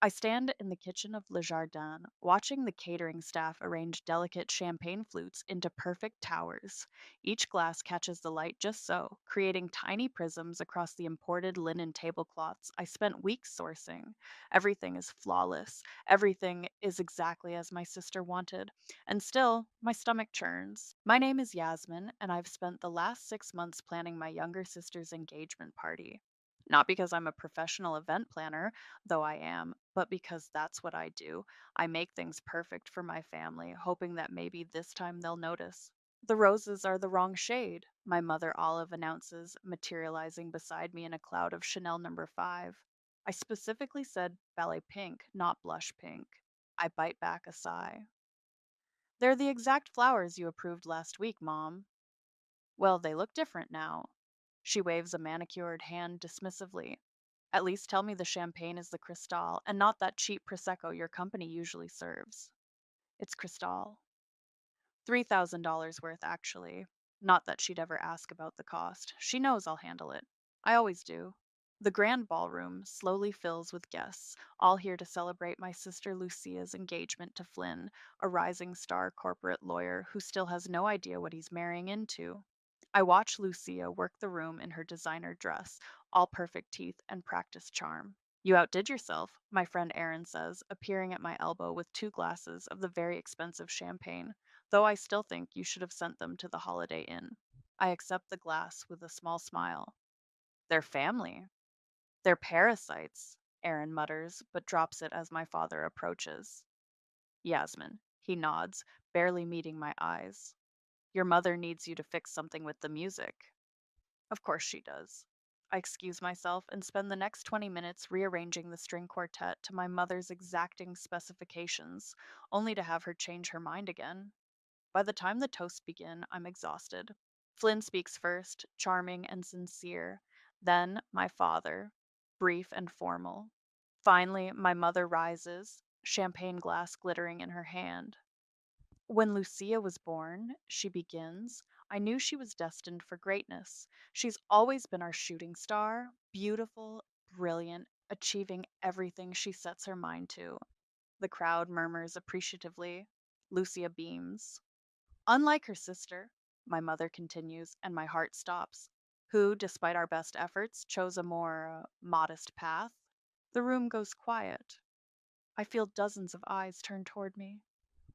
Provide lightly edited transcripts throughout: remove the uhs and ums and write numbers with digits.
I stand in the kitchen of Le Jardin, watching the catering staff arrange delicate champagne flutes into perfect towers. Each glass catches the light just so, creating tiny prisms across the imported linen tablecloths I spent weeks sourcing. Everything is flawless. Everything is exactly as my sister wanted. And still, my stomach churns. My name is Yasmin, and I've spent the last 6 months planning my younger sister's engagement party. Not because I'm a professional event planner, though I am, but because that's what I do. I make things perfect for my family, hoping that maybe this time they'll notice. The roses are the wrong shade, my mother Olive announces, materializing beside me in a cloud of Chanel number 5. I specifically said ballet pink, not blush pink. I bite back a sigh. They're the exact flowers you approved last week, Mom. Well, they look different now. She waves a manicured hand dismissively. At least tell me the champagne is the Cristal and not that cheap Prosecco your company usually serves. It's Cristal. $3,000 worth, actually. Not that she'd ever ask about the cost. She knows I'll handle it. I always do. The grand ballroom slowly fills with guests, all here to celebrate my sister Lucia's engagement to Flynn, a rising star corporate lawyer who still has no idea what he's marrying into. I watch Lucia work the room in her designer dress, all perfect teeth and practiced charm. You outdid yourself, my friend Erin says, appearing at my elbow with two glasses of the very expensive champagne, though I still think you should have sent them to the Holiday Inn. I accept the glass with a small smile. They're family. They're parasites, Erin mutters, but drops it as my father approaches. Yasmin. He nods, barely meeting my eyes. Your mother needs you to fix something with the music. Of course she does. I excuse myself and spend the next 20 minutes rearranging the string quartet to my mother's exacting specifications, only to have her change her mind again. By the time the toasts begin, I'm exhausted. Flynn speaks first, charming and sincere. Then, my father, brief and formal. Finally, my mother rises, champagne glass glittering in her hand. When Lucia was born, she begins, I knew she was destined for greatness. She's always been our shooting star, beautiful, brilliant, achieving everything she sets her mind to. The crowd murmurs appreciatively. Lucia beams. Unlike her sister, my mother continues, and my heart stops, who, despite our best efforts, chose a more modest path. The room goes quiet. I feel dozens of eyes turn toward me.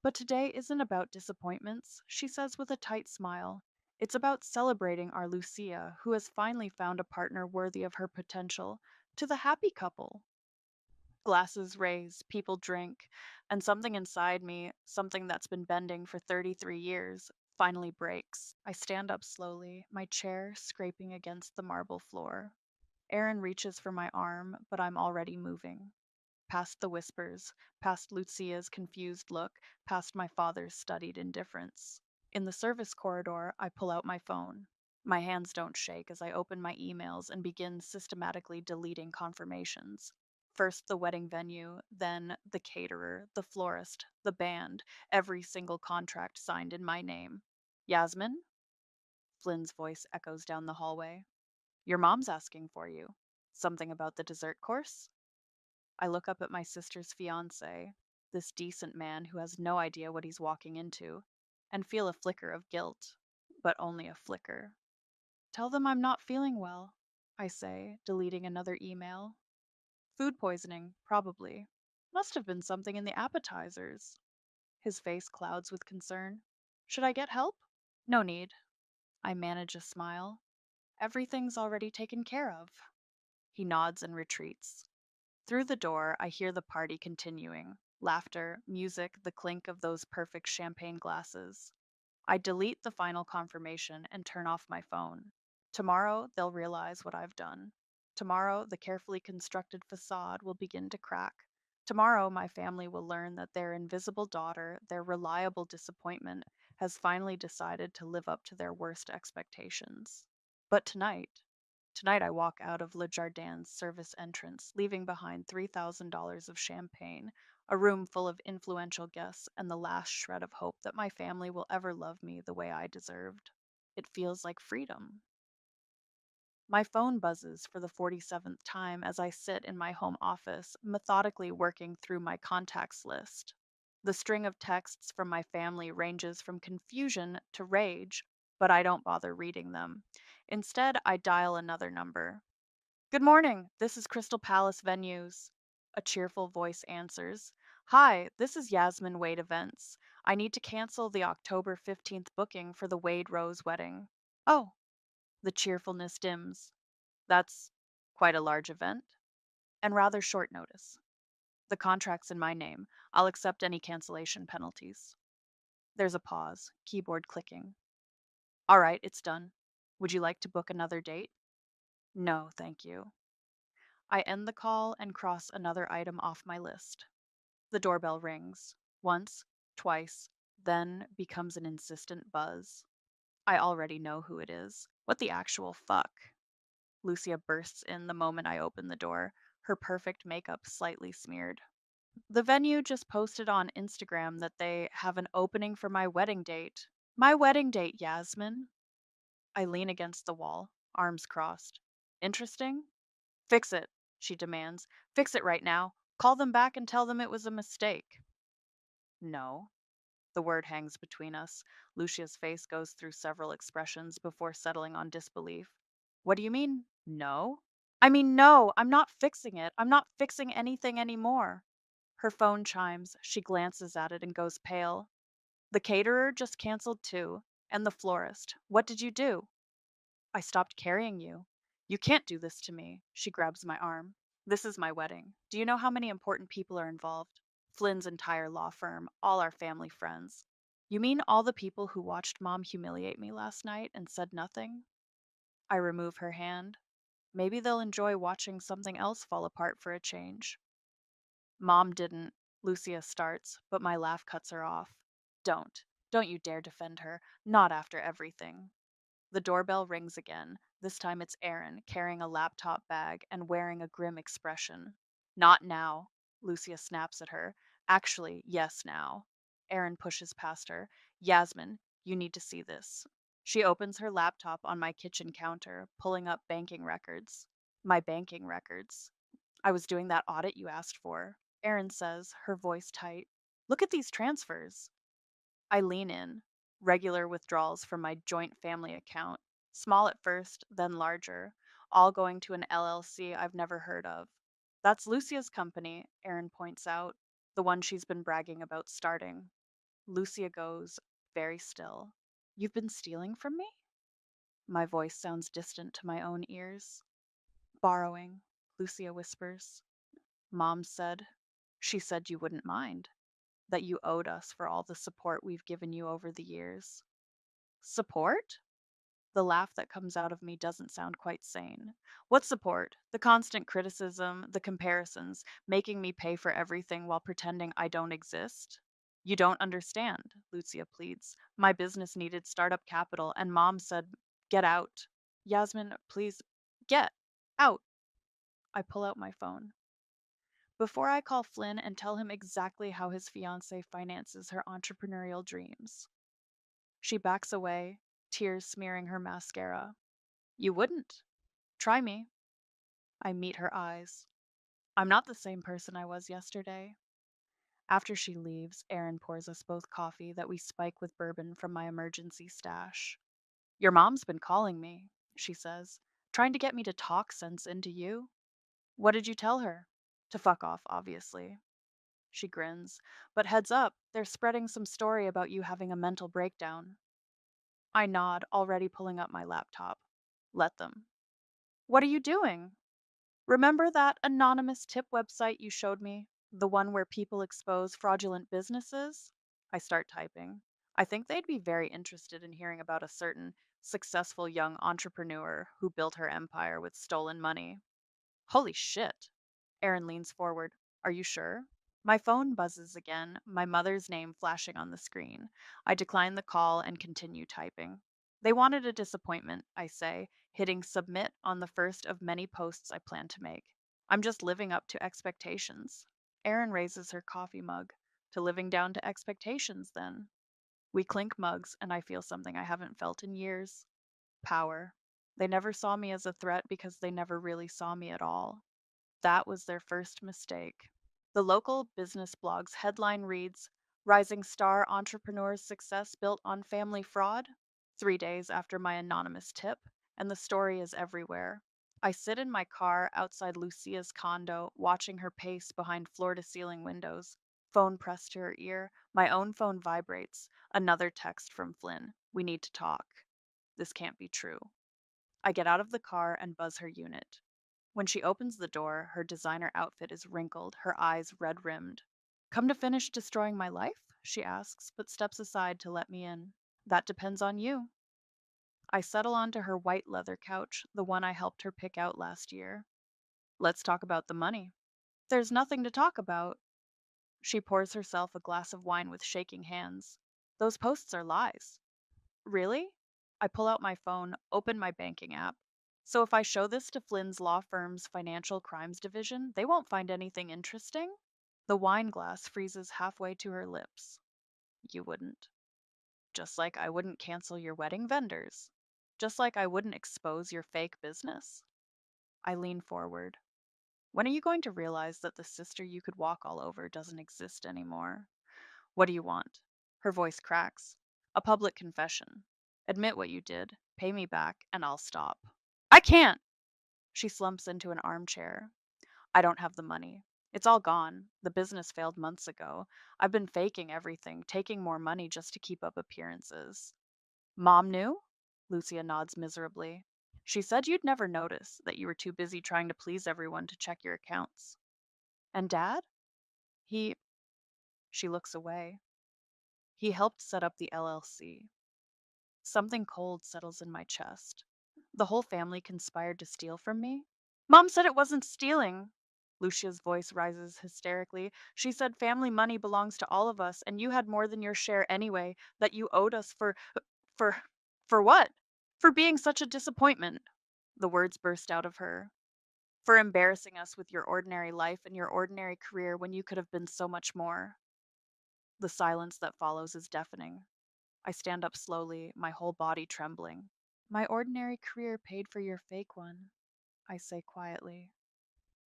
But today isn't about disappointments, she says with a tight smile. It's about celebrating our Lucia, who has finally found a partner worthy of her potential, to the happy couple. Glasses raise, people drink, and something inside me, something that's been bending for 33 years, finally breaks. I stand up slowly, my chair scraping against the marble floor. Aaron reaches for my arm, but I'm already moving. Past the whispers, past Lucia's confused look, past my father's studied indifference. In the service corridor, I pull out my phone. My hands don't shake as I open my emails and begin systematically deleting confirmations. First the wedding venue, then the caterer, the florist, the band, every single contract signed in my name. Yasmin? Flynn's voice echoes down the hallway. Your mom's asking for you. Something about the dessert course? I look up at my sister's fiance, this decent man who has no idea what he's walking into, and feel a flicker of guilt, but only a flicker. Tell them I'm not feeling well, I say, deleting another email. Food poisoning, probably. Must have been something in the appetizers. His face clouds with concern. Should I get help? No need. I manage a smile. Everything's already taken care of. He nods and retreats. Through the door, I hear the party continuing laughter, music, the clink of those perfect champagne glasses. I delete the final confirmation and turn off my phone. Tomorrow, they'll realize what I've done. Tomorrow, the carefully constructed facade will begin to crack. Tomorrow, my family will learn that their invisible daughter, their reliable disappointment, has finally decided to live up to their worst expectations. But tonight I walk out of Le Jardin's service entrance, leaving behind $3,000 of champagne, a room full of influential guests, and the last shred of hope that my family will ever love me the way I deserved. It feels like freedom. My phone buzzes for the 47th time as I sit in my home office, methodically working through my contacts list. The string of texts from my family ranges from confusion to rage, but I don't bother reading them. Instead, I dial another number. Good morning. This is Crystal Palace Venues. A cheerful voice answers. Hi, this is Yasmin Wade Events. I need to cancel the October 15th booking for the Wade Rose wedding. Oh, the cheerfulness dims. That's quite a large event and rather short notice. The contract's in my name. I'll accept any cancellation penalties. There's a pause, keyboard clicking. All right, it's done. Would you like to book another date? No, thank you. I end the call and cross another item off my list. The doorbell rings. Once, twice, then becomes an insistent buzz. I already know who it is. What the actual fuck? Lucia bursts in the moment I open the door, her perfect makeup slightly smeared. The venue just posted on Instagram that they have an opening for my wedding date. My wedding date, Yasmin. I lean against the wall, arms crossed. Interesting? Fix it, she demands. Fix it right now. Call them back and tell them it was a mistake. No. The word hangs between us. Lucia's face goes through several expressions before settling on disbelief. What do you mean, no? I mean, no, I'm not fixing it. I'm not fixing anything anymore. Her phone chimes. She glances at it and goes pale. The caterer just canceled too. And the florist. What did you do? I stopped carrying you. You can't do this to me. She grabs my arm. This is my wedding. Do you know how many important people are involved? Flynn's entire law firm, all our family friends. You mean all the people who watched Mom humiliate me last night and said nothing? I remove her hand. Maybe they'll enjoy watching something else fall apart for a change. Mom didn't, Lucia starts, but my laugh cuts her off. Don't. Don't you dare defend her. Not after everything. The doorbell rings again. This time it's Erin, carrying a laptop bag and wearing a grim expression. Not now, Lucia snaps at her. Actually, yes, now. Erin pushes past her. Yasmin, you need to see this. She opens her laptop on my kitchen counter, pulling up banking records. My banking records. I was doing that audit you asked for. Erin says, her voice tight. Look at these transfers. I lean in. Regular withdrawals from my joint family account. Small at first, then larger. All going to an LLC I've never heard of. That's Lucia's company, Erin points out. The one she's been bragging about starting. Lucia goes, very still. You've been stealing from me? My voice sounds distant to my own ears. Borrowing, Lucia whispers. Mom said, she said you wouldn't mind, that you owed us for all the support we've given you over the years. Support? The laugh that comes out of me doesn't sound quite sane. What support? The constant criticism, the comparisons, making me pay for everything while pretending I don't exist? You don't understand, Lucia pleads. My business needed startup capital, and Mom said, get out. Yasmin, please, get out. I pull out my phone. Before I call Flynn and tell him exactly how his fiancée finances her entrepreneurial dreams. She backs away, tears smearing her mascara. You wouldn't. Try me. I meet her eyes. I'm not the same person I was yesterday. After she leaves, Erin pours us both coffee that we spike with bourbon from my emergency stash. Your mom's been calling me, she says, trying to get me to talk sense into you. What did you tell her? To fuck off, obviously. She grins. But heads up, they're spreading some story about you having a mental breakdown. I nod, already pulling up my laptop. Let them. What are you doing? Remember that anonymous tip website you showed me? The one where people expose fraudulent businesses? I start typing. I think they'd be very interested in hearing about a certain successful young entrepreneur who built her empire with stolen money. Holy shit. Erin leans forward. Are you sure? My phone buzzes again, my mother's name flashing on the screen. I decline the call and continue typing. They wanted a disappointment, I say, hitting submit on the first of many posts I plan to make. I'm just living up to expectations. Erin raises her coffee mug. To living down to expectations, then. We clink mugs, and I feel something I haven't felt in years. Power. They never saw me as a threat because they never really saw me at all. That was their first mistake. The local business blog's headline reads, Rising Star Entrepreneur's Success Built on Family Fraud, 3 days after my anonymous tip, and the story is everywhere. I sit in my car outside Lucia's condo, watching her pace behind floor to ceiling windows. Phone pressed to her ear. My own phone vibrates. Another text from Flynn. We need to talk. This can't be true. I get out of the car and buzz her unit. When she opens the door, her designer outfit is wrinkled, her eyes red rimmed. Come to finish destroying my life? She asks, but steps aside to let me in. That depends on you. I settle onto her white leather couch, the one I helped her pick out last year. Let's talk about the money. There's nothing to talk about. She pours herself a glass of wine with shaking hands. Those posts are lies. Really? I pull out my phone, open my banking app. So if I show this to Flynn's law firm's financial crimes division, they won't find anything interesting? The wine glass freezes halfway to her lips. You wouldn't. Just like I wouldn't cancel your wedding vendors. Just like I wouldn't expose your fake business. I lean forward. When are you going to realize that the sister you could walk all over doesn't exist anymore? What do you want? Her voice cracks. A public confession. Admit what you did, pay me back, and I'll stop. I can't! She slumps into an armchair. I don't have the money. It's all gone. The business failed months ago. I've been faking everything, taking more money just to keep up appearances. Mom knew? Lucia nods miserably. She said you'd never notice, that you were too busy trying to please everyone to check your accounts. And Dad? He. She looks away. He helped set up the LLC. Something cold settles in my chest. The whole family conspired to steal from me? Mom said it wasn't stealing. Lucia's voice rises hysterically. She said family money belongs to all of us, and you had more than your share anyway, that you owed us for, for what? For being such a disappointment. The words burst out of her. For embarrassing us with your ordinary life and your ordinary career when you could have been so much more. The silence that follows is deafening. I stand up slowly, my whole body trembling. My ordinary career paid for your fake one, I say quietly.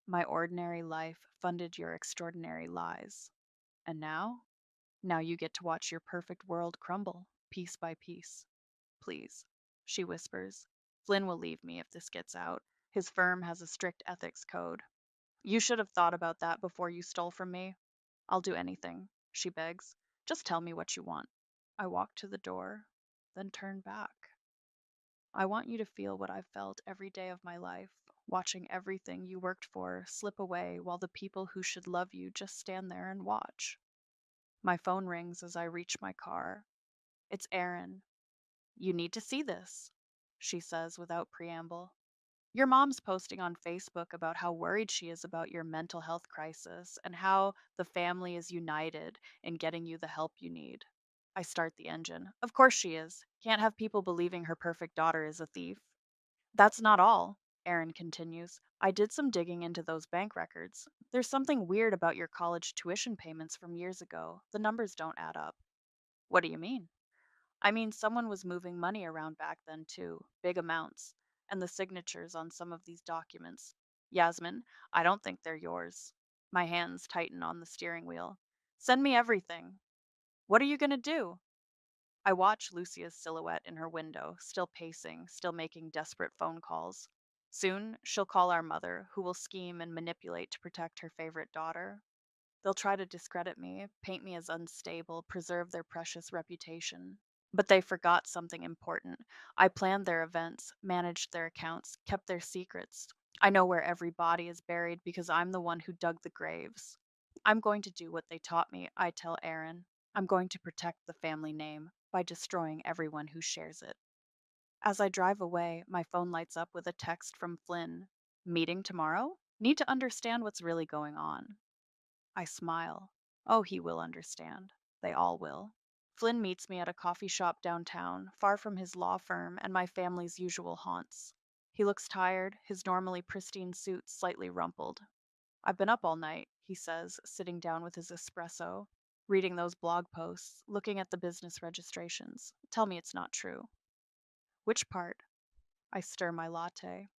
My ordinary life funded your extraordinary lies. And now? Now you get to watch your perfect world crumble, piece by piece. Please, she whispers. Flynn will leave me if this gets out. His firm has a strict ethics code. You should have thought about that before you stole from me. I'll do anything, she begs. Just tell me what you want. I walk to the door, then turn back. I want you to feel what I've felt every day of my life, watching everything you worked for slip away while the people who should love you just stand there and watch. My phone rings as I reach my car. It's Erin. You need to see this, she says without preamble. Your mom's posting on Facebook about how worried she is about your mental health crisis and how the family is united in getting you the help you need. I start the engine. Of course she is. Can't have people believing her perfect daughter is a thief. That's not all, Erin continues. I did some digging into those bank records. There's something weird about your college tuition payments from years ago. The numbers don't add up. What do you mean? I mean, someone was moving money around back then too, big amounts, and the signatures on some of these documents. Yasmin, I don't think they're yours. My hands tighten on the steering wheel. Send me everything. What are you going to do? I watch Lucia's silhouette in her window, still pacing, still making desperate phone calls. Soon, she'll call our mother, who will scheme and manipulate to protect her favorite daughter. They'll try to discredit me, paint me as unstable, preserve their precious reputation. But they forgot something important. I planned their events, managed their accounts, kept their secrets. I know where every body is buried because I'm the one who dug the graves. I'm going to do what they taught me, I tell Aaron. I'm going to protect the family name by destroying everyone who shares it. As I drive away, my phone lights up with a text from Flynn. Meeting tomorrow? Need to understand what's really going on. I smile. Oh, he will understand. They all will. Flynn meets me at a coffee shop downtown, far from his law firm and my family's usual haunts. He looks tired, his normally pristine suit slightly rumpled. I've been up all night, he says, sitting down with his espresso, reading those blog posts, looking at the business registrations. Tell me it's not true. Which part? I stir my latte.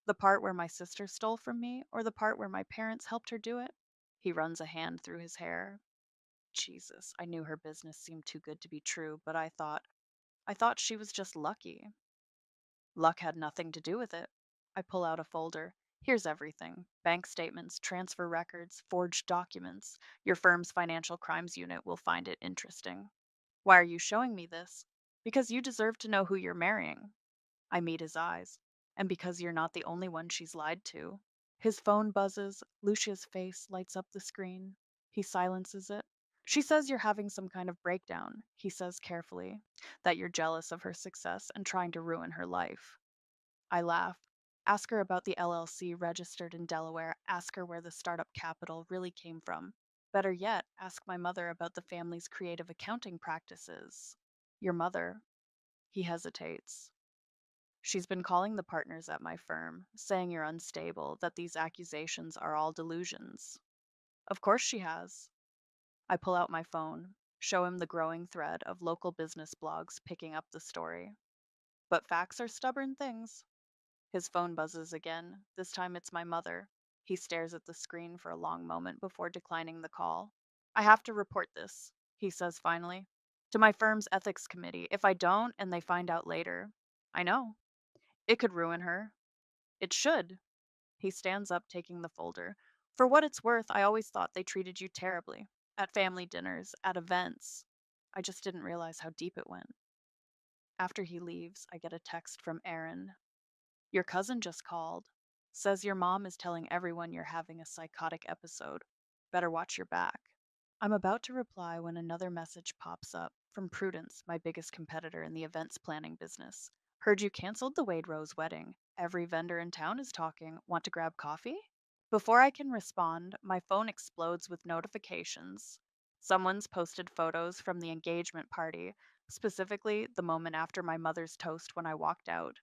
The part where my sister stole from me, or the part where my parents helped her do it? He runs a hand through his hair. Jesus, I knew her business seemed too good to be true, but I thought she was just lucky. Luck had nothing to do with it. I pull out a folder. Here's everything: bank statements, transfer records, forged documents. Your firm's financial crimes unit will find it interesting. Why are you showing me this? Because you deserve to know who you're marrying. I meet his eyes. And because you're not the only one she's lied to. His phone buzzes. Lucia's face lights up the screen. He silences it. She says you're having some kind of breakdown, he says carefully, that you're jealous of her success and trying to ruin her life. I laugh. Ask her about the LLC registered in Delaware. Ask her where the startup capital really came from. Better yet, ask my mother about the family's creative accounting practices. Your mother. He hesitates. She's been calling the partners at my firm, saying you're unstable, that these accusations are all delusions. Of course she has. I pull out my phone, show him the growing thread of local business blogs picking up the story. But facts are stubborn things. His phone buzzes again. This time it's my mother. He stares at the screen for a long moment before declining the call. I have to report this, he says finally, to my firm's ethics committee. If I don't and they find out later, I know. It could ruin her. It should. He stands up, taking the folder. For what it's worth, I always thought they treated you terribly. At family dinners, at events. I just didn't realize how deep it went. After he leaves, I get a text from Aaron. Your cousin just called. Says your mom is telling everyone you're having a psychotic episode. Better watch your back. I'm about to reply when another message pops up from Prudence, my biggest competitor in the events planning business. Heard you canceled the Wade Rose wedding. Every vendor in town is talking. Want to grab coffee? Before I can respond, my phone explodes with notifications. Someone's posted photos from the engagement party, specifically the moment after my mother's toast when I walked out.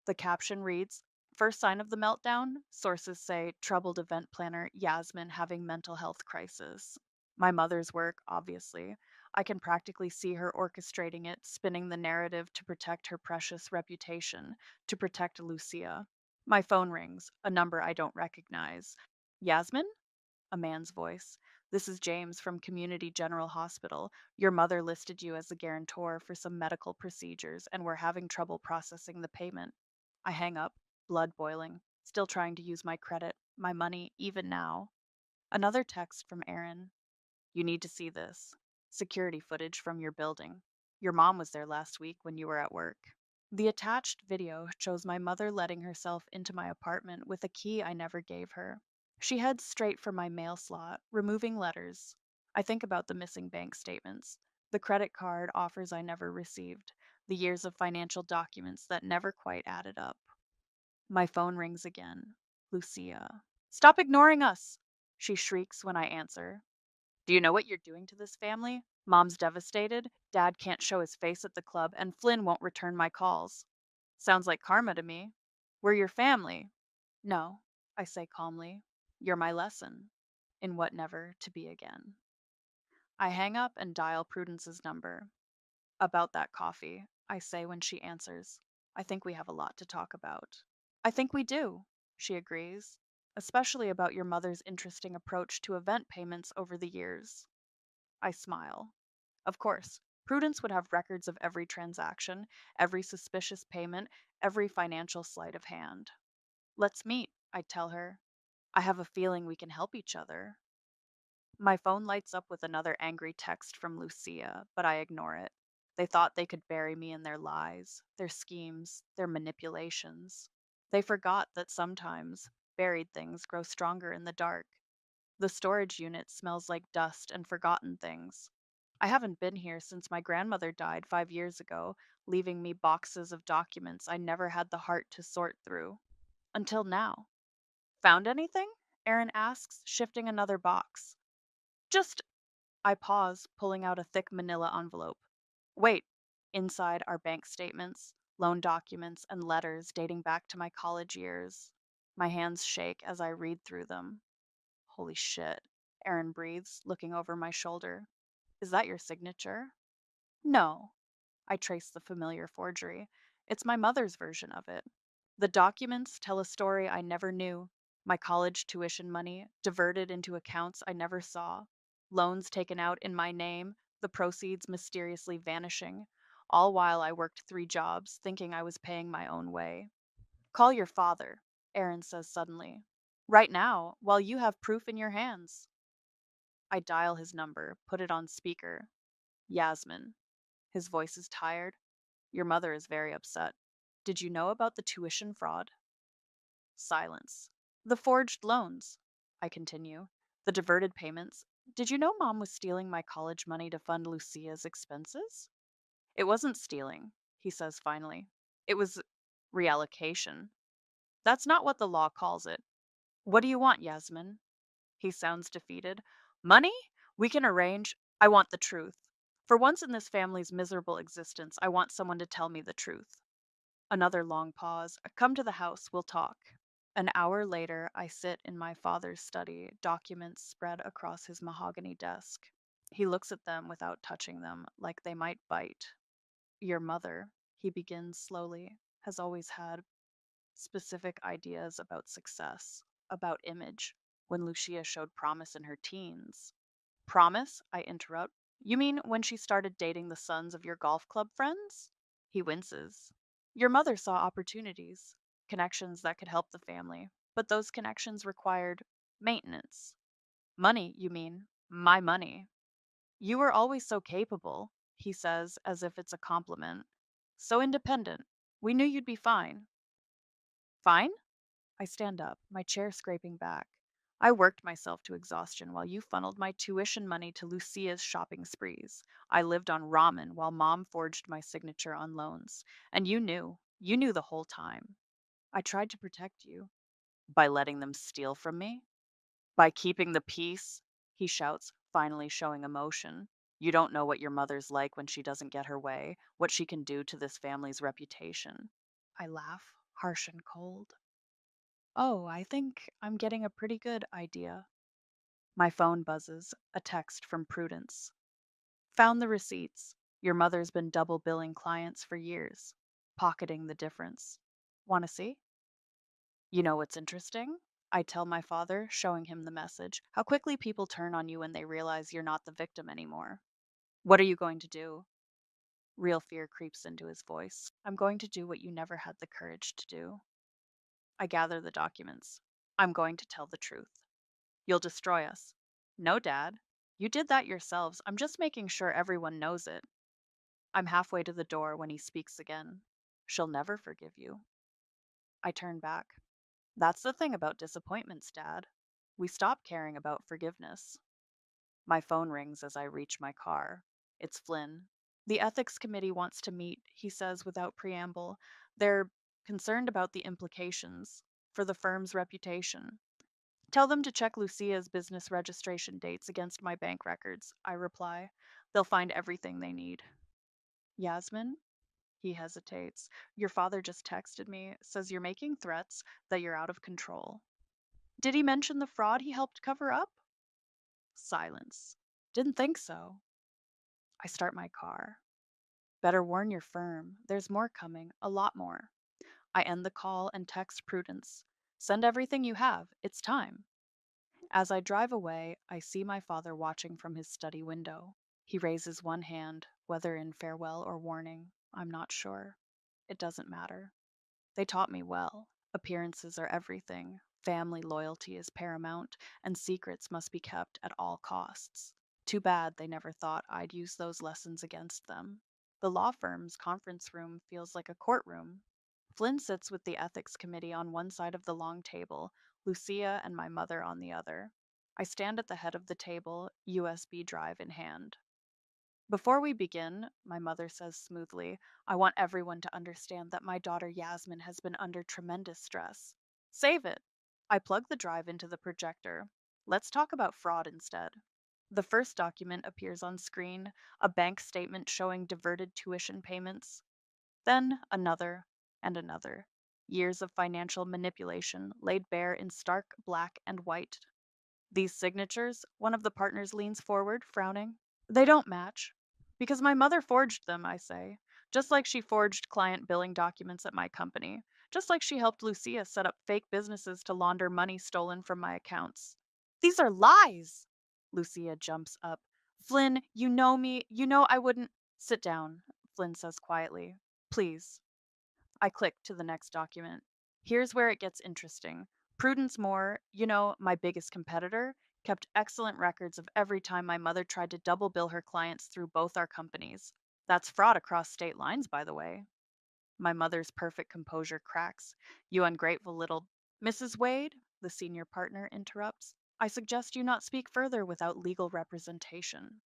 The caption reads, First sign of the meltdown? Sources say troubled event planner Yasmin having mental health crisis. My mother's work, obviously. I can practically see her orchestrating it, spinning the narrative to protect her precious reputation, to protect Lucia. My phone rings, a number I don't recognize. Yasmin? A man's voice. This is James from Community General Hospital. Your mother listed you as a guarantor for some medical procedures, and we're having trouble processing the payment. I hang up, blood boiling, still trying to use my credit, my money, even now. Another text from Aaron. You need to see this. Security footage from your building. Your mom was there last week when you were at work. The attached video shows my mother letting herself into my apartment with a key I never gave her. She heads straight for my mail slot, removing letters. I think about the missing bank statements, the credit card offers I never received, the years of financial documents that never quite added up. My phone rings again. Lucia. Stop ignoring us! She shrieks when I answer. Do you know what you're doing to this family? Mom's devastated, Dad can't show his face at the club, and Flynn won't return my calls. Sounds like karma to me. We're your family. No, I say calmly. You're my lesson in what never to be again. I hang up and dial Prudence's number. About that coffee, I say when she answers. I think we have a lot to talk about. I think we do, she agrees, especially about your mother's interesting approach to event payments over the years. I smile. Of course, Prudence would have records of every transaction, every suspicious payment, every financial sleight of hand. Let's meet, I tell her. I have a feeling we can help each other. My phone lights up with another angry text from Lucia, but I ignore it. They thought they could bury me in their lies, their schemes, their manipulations. They forgot that sometimes buried things grow stronger in the dark. The storage unit smells like dust and forgotten things. I haven't been here since my grandmother died 5 years ago, leaving me boxes of documents I never had the heart to sort through. Until now. Found anything? Aaron asks, shifting another box. Just, I pause, pulling out a thick manila envelope. Wait. Inside are bank statements, loan documents, and letters dating back to my college years. My hands shake as I read through them. Holy shit, Aaron breathes, looking over my shoulder. Is that your signature? No. I trace the familiar forgery. It's my mother's version of it. The documents tell a story I never knew. My college tuition money diverted into accounts I never saw. Loans taken out in my name, the proceeds mysteriously vanishing. All while I worked 3 jobs, thinking I was paying my own way. Call your father, Aaron says suddenly. Right now, while you have proof in your hands. I dial his number, put it on speaker. Yasmin. His voice is tired. Your mother is very upset. Did you know about the tuition fraud? Silence. The forged loans. I continue. The diverted payments. Did you know mom was stealing my college money to fund Lucia's expenses? It wasn't stealing, he says finally. It was reallocation. That's not what the law calls it. What do you want, Yasmin? He sounds defeated. Money? We can arrange. I want the truth. For once in this family's miserable existence, I want someone to tell me the truth. Another long pause. Come to the house, we'll talk. An hour later, I sit in my father's study, documents spread across his mahogany desk. He looks at them without touching them, like they might bite. Your mother, he begins slowly, has always had specific ideas about success, about image, when Lucia showed promise in her teens. Promise? I interrupt. You mean when she started dating the sons of your golf club friends? He winces. Your mother saw opportunities, connections that could help the family, but those connections required maintenance. Money, you mean? My money. You were always so capable, he says, as if it's a compliment. So independent. We knew you'd be fine. Fine? I stand up, my chair scraping back. I worked myself to exhaustion while you funneled my tuition money to Lucia's shopping sprees. I lived on ramen while mom forged my signature on loans. And you knew. You knew the whole time. I tried to protect you. By letting them steal from me? By keeping the peace? He shouts, finally showing emotion. You don't know what your mother's like when she doesn't get her way, what she can do to this family's reputation. I laugh, harsh and cold. Oh, I think I'm getting a pretty good idea. My phone buzzes, a text from Prudence. Found the receipts. Your mother's been double billing clients for years, pocketing the difference. Want to see? You know what's interesting? I tell my father, showing him the message, how quickly people turn on you when they realize you're not the victim anymore. What are you going to do? Real fear creeps into his voice. I'm going to do what you never had the courage to do. I gather the documents. I'm going to tell the truth. You'll destroy us. No, Dad. You did that yourselves. I'm just making sure everyone knows it. I'm halfway to the door when he speaks again. She'll never forgive you. I turn back. That's the thing about disappointments, Dad. We stop caring about forgiveness. My phone rings as I reach my car. It's Flynn. The ethics committee wants to meet, he says without preamble. They're concerned about the implications for the firm's reputation. Tell them to check Lucia's business registration dates against my bank records, I reply. They'll find everything they need. Yasmin? He hesitates. Your father just texted me, says you're making threats, that you're out of control. Did he mention the fraud he helped cover up? Silence. Didn't think so. I start my car. Better warn your firm. There's more coming, a lot more. I end the call and text Prudence. Send everything you have. It's time. As I drive away, I see my father watching from his study window. He raises one hand, whether in farewell or warning, I'm not sure. It doesn't matter. They taught me well. Appearances are everything. Family loyalty is paramount, and secrets must be kept at all costs. Too bad they never thought I'd use those lessons against them. The law firm's conference room feels like a courtroom. Flynn sits with the ethics committee on one side of the long table, Lucia and my mother on the other. I stand at the head of the table, USB drive in hand. Before we begin, my mother says smoothly, I want everyone to understand that my daughter Yasmin has been under tremendous stress. Save it! I plug the drive into the projector. Let's talk about fraud instead. The first document appears on screen, a bank statement showing diverted tuition payments. Then another and another. Years of financial manipulation laid bare in stark black and white. These signatures, one of the partners leans forward, frowning. They don't match. Because my mother forged them, I say. Just like she forged client billing documents at my company. Just like she helped Lucia set up fake businesses to launder money stolen from my accounts. These are lies! Lucia jumps up. Flynn, you know me. You know I wouldn't. Sit down, Flynn says quietly. Please. I click to the next document. Here's where it gets interesting. Prudence Moore, my biggest competitor, kept excellent records of every time my mother tried to double bill her clients through both our companies. That's fraud across state lines, by the way. My mother's perfect composure cracks. You ungrateful little. Mrs. Wade, the senior partner interrupts. I suggest you not speak further without legal representation.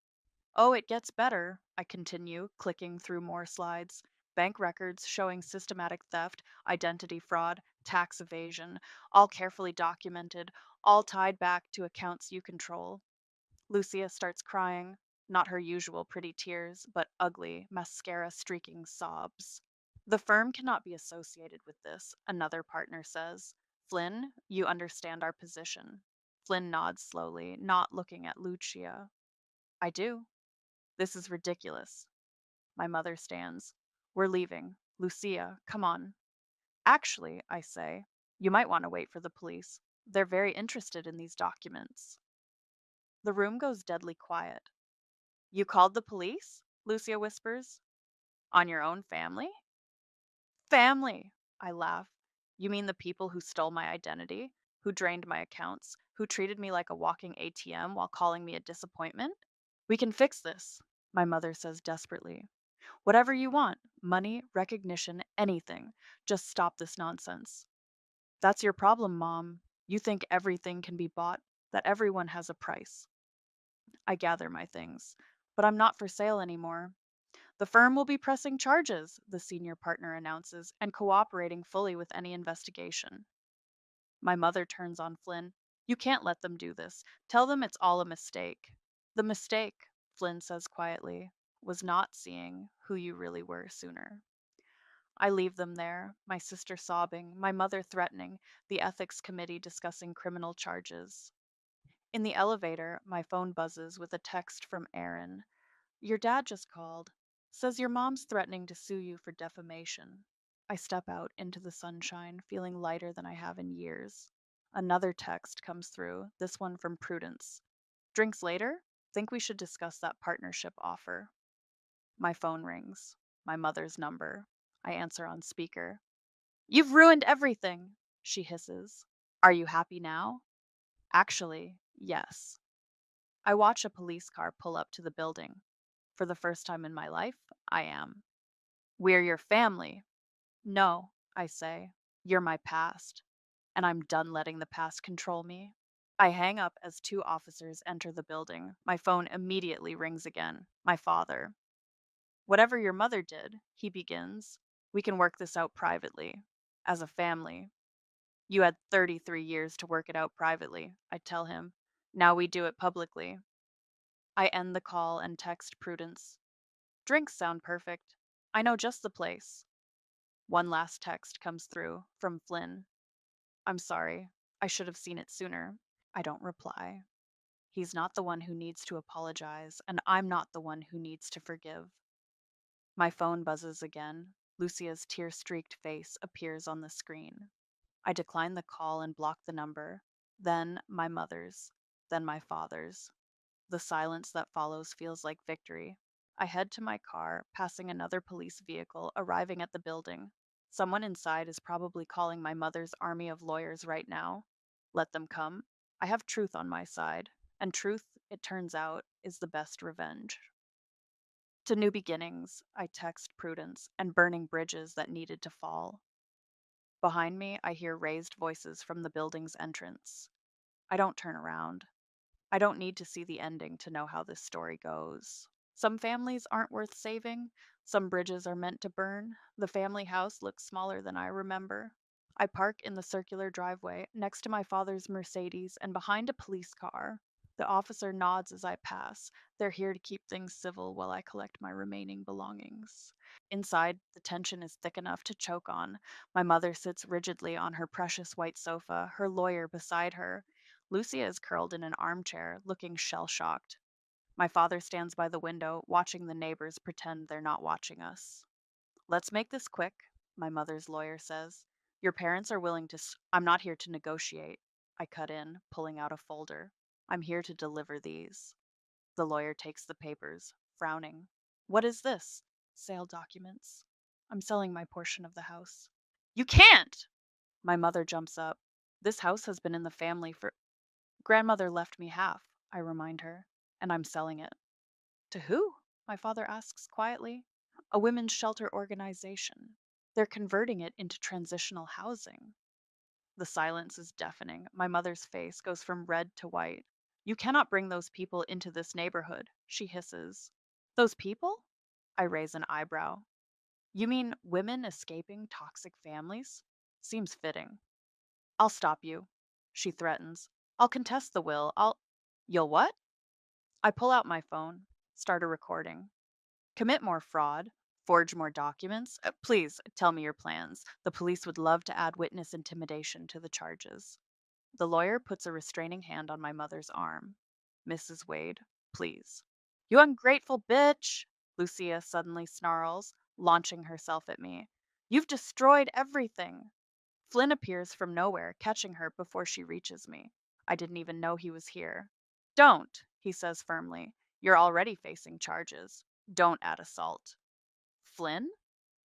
Oh, it gets better, I continue, clicking through more slides. Bank records showing systematic theft, identity fraud, tax evasion, all carefully documented, all tied back to accounts you control. Lucia starts crying, not her usual pretty tears, but ugly, mascara streaking sobs. The firm cannot be associated with this, another partner says. Flynn, you understand our position. Flynn nods slowly, not looking at Lucia. I do. This is ridiculous. My mother stands. We're leaving. Lucia, come on. Actually, I say, you might want to wait for the police. They're very interested in these documents. The room goes deadly quiet. You called the police? Lucia whispers. On your own family? Family! I laugh. You mean the people who stole my identity? Who drained my accounts? Who treated me like a walking ATM while calling me a disappointment? We can fix this, my mother says desperately. Whatever you want money, recognition, anything. Just stop this nonsense. That's your problem, Mom. You think everything can be bought, that everyone has a price. I gather my things. But I'm not for sale anymore. The firm will be pressing charges, the senior partner announces, and cooperating fully with any investigation. My mother turns on Flynn. You can't let them do this. Tell them it's all a mistake. The mistake, Flynn says quietly, was not seeing who you really were sooner. I leave them there, my sister sobbing, my mother threatening, the ethics committee discussing criminal charges. In the elevator, my phone buzzes with a text from Aaron. Your dad just called. Says your mom's threatening to sue you for defamation. I step out into the sunshine, feeling lighter than I have in years. Another text comes through, this one from Prudence. Drinks later? Think we should discuss that partnership offer. My phone rings. My mother's number. I answer on speaker. You've ruined everything, she hisses. Are you happy now? Actually, yes. I watch a police car pull up to the building. For the first time in my life, I am. We're your family. No, I say. You're my past. And I'm done letting the past control me. I hang up as two officers enter the building. My phone immediately rings again. My father. Whatever your mother did, he begins, we can work this out privately. As a family. You had 33 years to work it out privately, I tell him. Now we do it publicly. I end the call and text Prudence. Drinks sound perfect. I know just the place. One last text comes through from Flynn. I'm sorry. I should have seen it sooner. I don't reply. He's not the one who needs to apologize, and I'm not the one who needs to forgive. My phone buzzes again. Lucia's tear streaked face appears on the screen. I decline the call and block the number. Then my mother's. Then my father's. The silence that follows feels like victory. I head to my car, passing another police vehicle, arriving at the building. Someone inside is probably calling my mother's army of lawyers right now. Let them come. I have truth on my side, and truth, it turns out, is the best revenge. To new beginnings, I text Prudence, and burning bridges that needed to fall. Behind me, I hear raised voices from the building's entrance. I don't turn around. I don't need to see the ending to know how this story goes. Some families aren't worth saving. Some bridges are meant to burn. The family house looks smaller than I remember. I park in the circular driveway next to my father's Mercedes and behind a police car. The officer nods as I pass. They're here to keep things civil while I collect my remaining belongings. Inside, the tension is thick enough to choke on. My mother sits rigidly on her precious white sofa, her lawyer beside her. Lucia is curled in an armchair, looking shell shocked. My father stands by the window, watching the neighbors pretend they're not watching us. Let's make this quick, my mother's lawyer says. Your parents are willing to. I'm not here to negotiate. I cut in, pulling out a folder. I'm here to deliver these. The lawyer takes the papers, frowning. What is this? Sale documents. I'm selling my portion of the house. You can't! My mother jumps up. This house has been in the family for. Grandmother left me half, I remind her, and I'm selling it. To who? My father asks quietly. A women's shelter organization. They're converting it into transitional housing. The silence is deafening. My mother's face goes from red to white. You cannot bring those people into this neighborhood, she hisses. Those people? I raise an eyebrow. You mean women escaping toxic families? Seems fitting. I'll stop you, she threatens. I'll contest the will. You'll what? I pull out my phone, start a recording. Commit more fraud, forge more documents. Please tell me your plans. The police would love to add witness intimidation to the charges. The lawyer puts a restraining hand on my mother's arm. Mrs. Wade, please. You ungrateful bitch! Lucia suddenly snarls, launching herself at me. You've destroyed everything. Flynn appears from nowhere, catching her before she reaches me. I didn't even know he was here. Don't, he says firmly. You're already facing charges. Don't add assault. Flynn?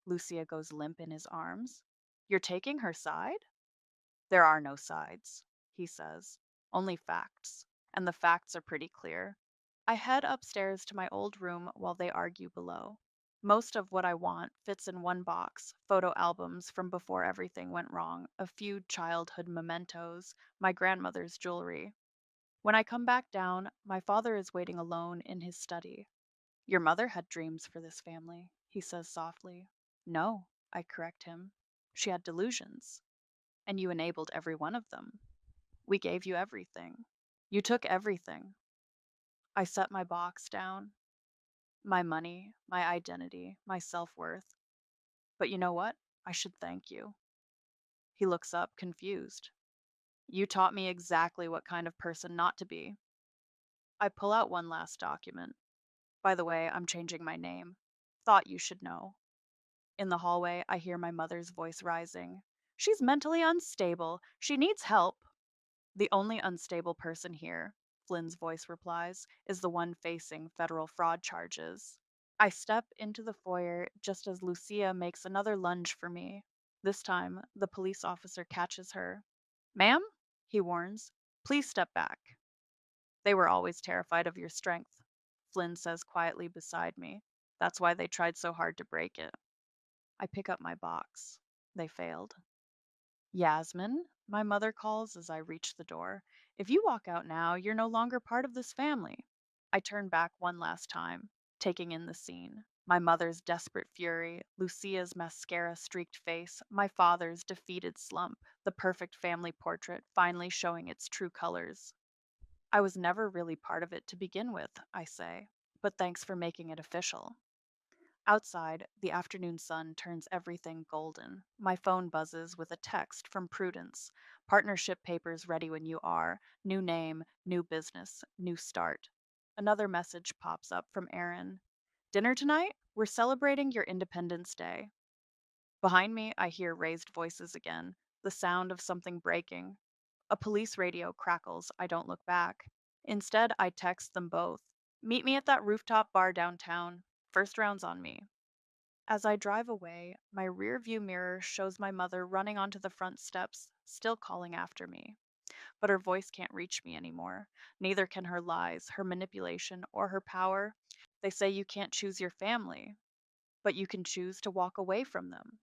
Lucia goes limp in his arms. You're taking her side? There are no sides, he says. Only facts. And the facts are pretty clear. I head upstairs to my old room while they argue below. Most of what I want fits in one box: photo albums from before everything went wrong, a few childhood mementos, my grandmother's jewelry. When I come back down, my father is waiting alone in his study. Your mother had dreams for this family, he says softly. No, I correct him. She had delusions, and you enabled every one of them. We gave you everything. You took everything. I set my box down, my money, my identity, my self worth. But you know what? I should thank you. He looks up, confused. You taught me exactly what kind of person not to be. I pull out one last document. By the way, I'm changing my name. Thought you should know. In the hallway, I hear my mother's voice rising. She's mentally unstable. She needs help. The only unstable person here, Flynn's voice replies, is the one facing federal fraud charges. I step into the foyer just as Lucia makes another lunge for me. This time, the police officer catches her. Ma'am, he warns, please step back. They were always terrified of your strength, Flynn says quietly beside me. That's why they tried so hard to break it. I pick up my box. They failed. Yasmin, my mother calls as I reach the door. If you walk out now, you're no longer part of this family. I turn back one last time, taking in the scene. My mother's desperate fury, Lucia's mascara streaked face, my father's defeated slump, the perfect family portrait finally showing its true colors. I was never really part of it to begin with, I say, but thanks for making it official. Outside, the afternoon sun turns everything golden. My phone buzzes with a text from Prudence. Partnership papers ready when you are. New name, new business, new start. Another message pops up from Aaron. Dinner tonight? We're celebrating your Independence Day. Behind me, I hear raised voices again, the sound of something breaking. A police radio crackles. I don't look back. Instead, I text them both. Meet me at that rooftop bar downtown. First round's on me. As I drive away, my rearview mirror shows my mother running onto the front steps, still calling after me. But her voice can't reach me anymore. Neither can her lies, her manipulation, or her power. They say you can't choose your family, but you can choose to walk away from them.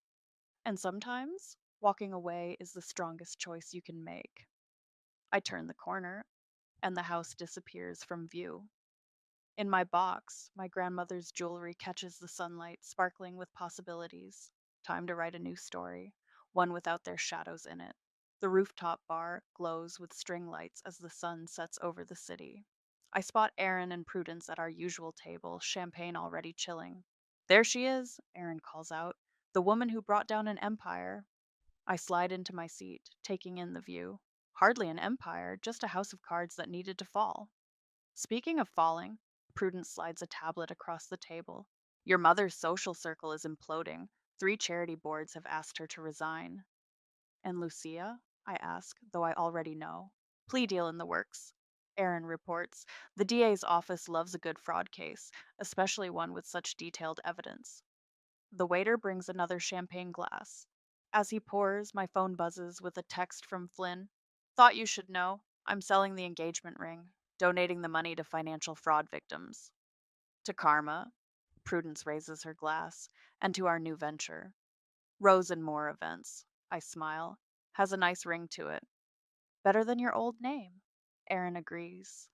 And sometimes, walking away is the strongest choice you can make. I turn the corner, and the house disappears from view. In my box, my grandmother's jewelry catches the sunlight, sparkling with possibilities. Time to write a new story, one without their shadows in it. The rooftop bar glows with string lights as the sun sets over the city. I spot Erin and Prudence at our usual table, champagne already chilling. There she is, Erin calls out. The woman who brought down an empire. I slide into my seat, taking in the view. Hardly an empire, just a house of cards that needed to fall. Speaking of falling, Prudence slides a tablet across the table. Your mother's social circle is imploding. Three charity boards have asked her to resign. And Lucia? I ask, though I already know. Plea deal in the works. Aaron reports. The DA's office loves a good fraud case, especially one with such detailed evidence. The waiter brings another champagne glass. As he pours, my phone buzzes with a text from Flynn. Thought you should know. I'm selling the engagement ring, donating the money to financial fraud victims. To Karma, Prudence raises her glass, and to our new venture. Rose and More Events. I smile. Has a nice ring to it. Better than your old name. Aaron agrees.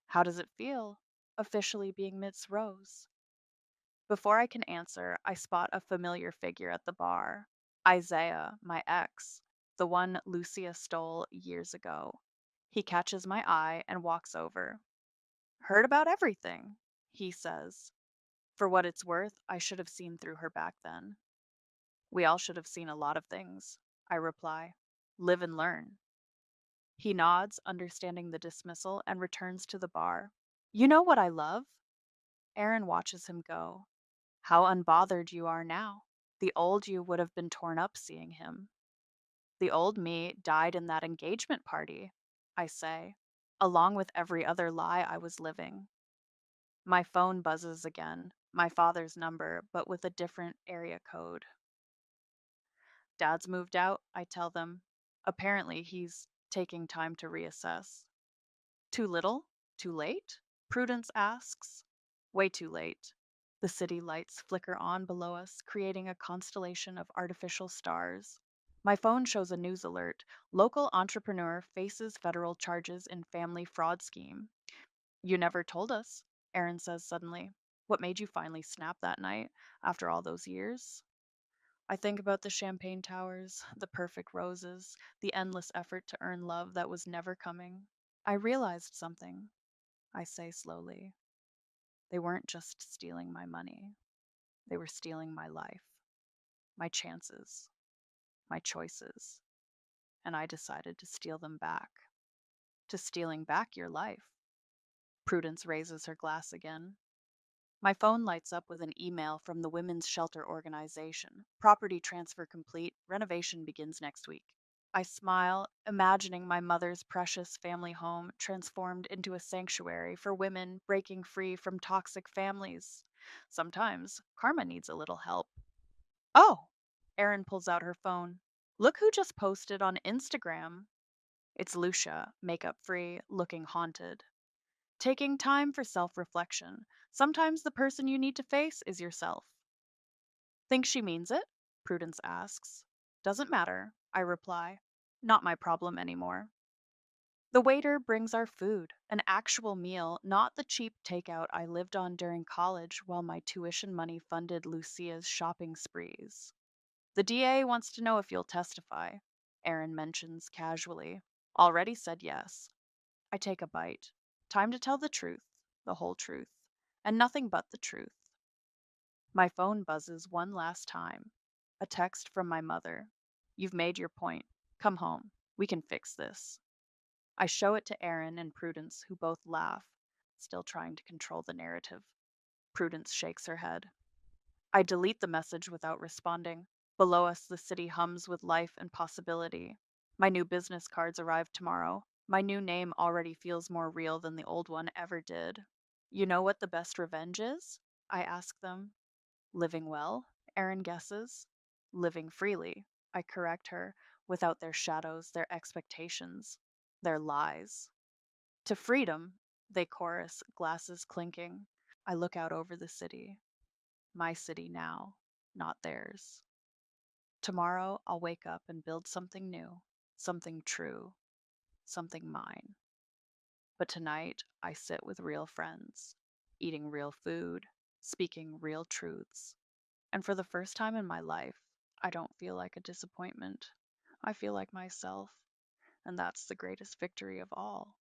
How does it feel, officially being Miss Rose? Before I can answer, I spot a familiar figure at the bar. Isaiah, my ex, the one Lucia stole years ago. He catches my eye and walks over. Heard about everything, he says. For what it's worth, I should have seen through her back then. We all should have seen a lot of things, I reply. Live and learn. He nods, understanding the dismissal, and returns to the bar. You know what I love? Aaron watches him go. How unbothered you are now. The old you would have been torn up seeing him. The old me died in that engagement party, I say, along with every other lie I was living. My phone buzzes again, my father's number, but with a different area code. Dad's moved out, I tell them. Apparently, he's taking time to reassess. Too little? Too late? Prudence asks. Way too late. The city lights flicker on below us, creating a constellation of artificial stars. My phone shows a news alert. Local entrepreneur faces federal charges in family fraud scheme. You never told us, Aaron says suddenly. What made you finally snap that night after all those years? I think about the champagne towers, the perfect roses, the endless effort to earn love that was never coming. I realized something, I say slowly. They weren't just stealing my money, they were stealing my life, my chances, my choices. And I decided to steal them back. To stealing back your life. Prudence raises her glass again. My phone lights up with an email from the Women's Shelter Organization. Property transfer complete. Renovation begins next week. I smile, imagining my mother's precious family home transformed into a sanctuary for women breaking free from toxic families. Sometimes Karma needs a little help. Oh, Erin pulls out her phone. Look who just posted on Instagram. It's Lucia, makeup free, looking haunted. Taking time for self reflection. Sometimes the person you need to face is yourself. Think she means it? Prudence asks. Doesn't matter, I reply. Not my problem anymore. The waiter brings our food, an actual meal, not the cheap takeout I lived on during college while my tuition money funded Lucia's shopping sprees. The DA wants to know if you'll testify, Aaron mentions casually. Already said yes. I take a bite. Time to tell the truth, the whole truth, and nothing but the truth. My phone buzzes one last time. A text from my mother. You've made your point. Come home. We can fix this. I show it to Aaron and Prudence, who both laugh, still trying to control the narrative. Prudence shakes her head. I delete the message without responding. Below us, the city hums with life and possibility. My new business cards arrive tomorrow. My new name already feels more real than the old one ever did. You know what the best revenge is? I ask them. Living well, Erin guesses. Living freely, I correct her, without their shadows, their expectations, their lies. To freedom, they chorus, glasses clinking. I look out over the city. My city now, not theirs. Tomorrow, I'll wake up and build something new, something true, something mine. But tonight, I sit with real friends, eating real food, speaking real truths. And for the first time in my life, I don't feel like a disappointment. I feel like myself, and that's the greatest victory of all.